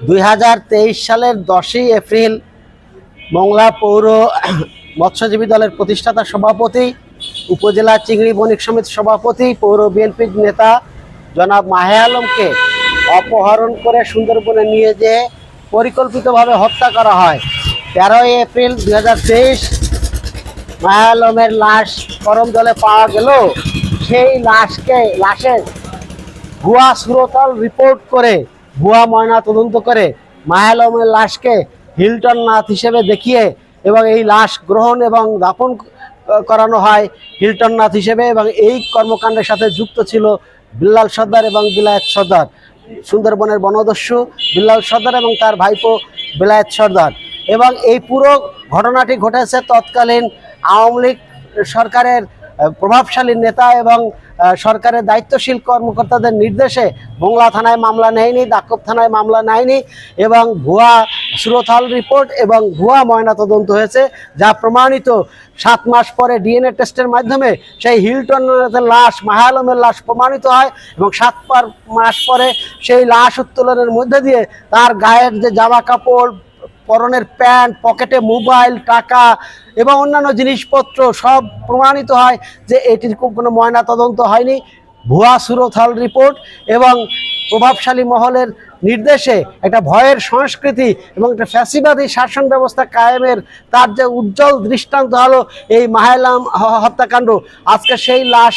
2023 সালের 10ই এপ্রিল মংলা পৌর মৎস্যজীবী দলের প্রতিষ্ঠাতা সভাপতি, উপজেলা চিংড়ি বণিক সমিতির সভাপতি, পৌর বিএনপির নেতা জনাব মাহে আলমকে অপহরণ করে সুন্দরবনে নিয়ে যেয়ে পরিকল্পিতভাবে হত্যা করা হয়। 13ই এপ্রিল 2023 মাহে আলমের লাশ করম জলে পাওয়া গেল। সেই লাশের ভুয়া সুরতল রিপোর্ট করে, ভুয়া ময়না তদন্ত করে মাহে আলমের লাশকে হিল্টন নাথ হিসেবে দেখিয়ে এবং এই লাশ গ্রহণ এবং দাফন করানো হয় হিল্টন নাথ হিসেবে। এবং এই কর্মকাণ্ডের সাথে যুক্ত ছিল বিল্লাল সর্দার এবং বিলায়েত সর্দার, সুন্দরবনের বনদস্যু বিল্লাল সর্দার এবং তার ভাইপো বিলায়েত সর্দার। এবং এই পুরো ঘটনাটি ঘটেছে তৎকালীন আওয়ামী লীগ সরকারের প্রভাবশালী নেতা এবং সরকারের দায়িত্বশীল কর্মকর্তাদের নির্দেশে মোংলা থানায় মামলা নেয়নি, দাকব থানায় মামলা নেয়নি এবং ভুয়া সুরতহাল রিপোর্ট এবং ভুয়া ময়নাতদন্ত হয়েছে, যা প্রমাণিত 7 মাস পরে ডিএনএ টেস্টের মাধ্যমে সেই হিল্টনের লাশ, মাহে আলমের লাশ প্রমাণিত হয় এবং 7 মাস পরে সেই লাশ উত্তোলনের মধ্যে দিয়ে তার গায়ের যে জামা কাপড়, পরনের প্যান্ট, পকেটে মোবাইল, টাকা এবং অন্যান্য জিনিসপত্র সব প্রমাণিত হয় যে এটির কোনো ময়না তদন্ত হয়নি। ভুয়া সুরতহাল রিপোর্ট এবং প্রভাবশালী মহলের নির্দেশে একটা ভয়ের সংস্কৃতি এবং একটা ফ্যাসিবাদী শাসন ব্যবস্থা কায়েমের তার যে উজ্জ্বল দৃষ্টান্ত হলো এই মাহে আলম হত্যাকাণ্ড। আজকে সেই লাশ,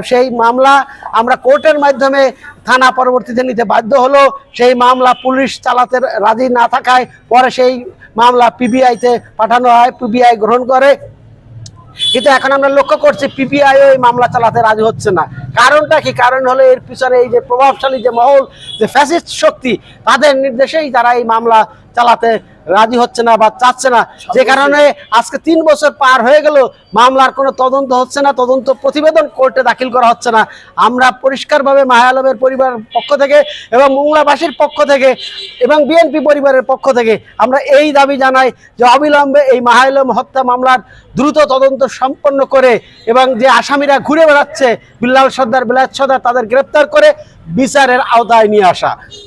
সেই মামলা আমরা কোর্টের মাধ্যমে থানা পরবর্তীতে নিতে বাধ্য হলো। সেই মামলা পুলিশ চালাতে রাজি না থাকায় পরে সেই মামলা পিবিআইতে পাঠানো হয়, পিবিআই গ্রহণ করে। কিন্তু এখন আমরা লক্ষ্য করছি পিবিআইও এই মামলা চালাতে রাজি হচ্ছে না। কারণটা কি? কারণ হলো এর পিছনে এই যে প্রভাবশালী যে মহল, যে ফ্যাসিস্ট শক্তি, তাদের নির্দেশেই তারা এই মামলা চালাতে রাজি হচ্ছে না বা চাচ্ছে না, যে কারণে আজকে 3 বছর পার হয়ে গেল মামলার কোনো তদন্ত হচ্ছে না, তদন্ত প্রতিবেদন কোর্টে দাখিল করা হচ্ছে না। আমরা পরিষ্কারভাবে মাহে আলমের পরিবারের পক্ষ থেকে এবং মোংলাবাসীর পক্ষ থেকে এবং বিএনপি পরিবারের পক্ষ থেকে আমরা এই দাবি জানাই যে অবিলম্বে এই মাহে আলম হত্যা মামলার দ্রুত তদন্ত সম্পন্ন করে এবং যে আসামিরা ঘুরে বেড়াচ্ছে বিল্লাল সর্দার, বিলায়েত সর্দার, তাদের গ্রেপ্তার করে বিচারের আওতায় নিয়ে আসা।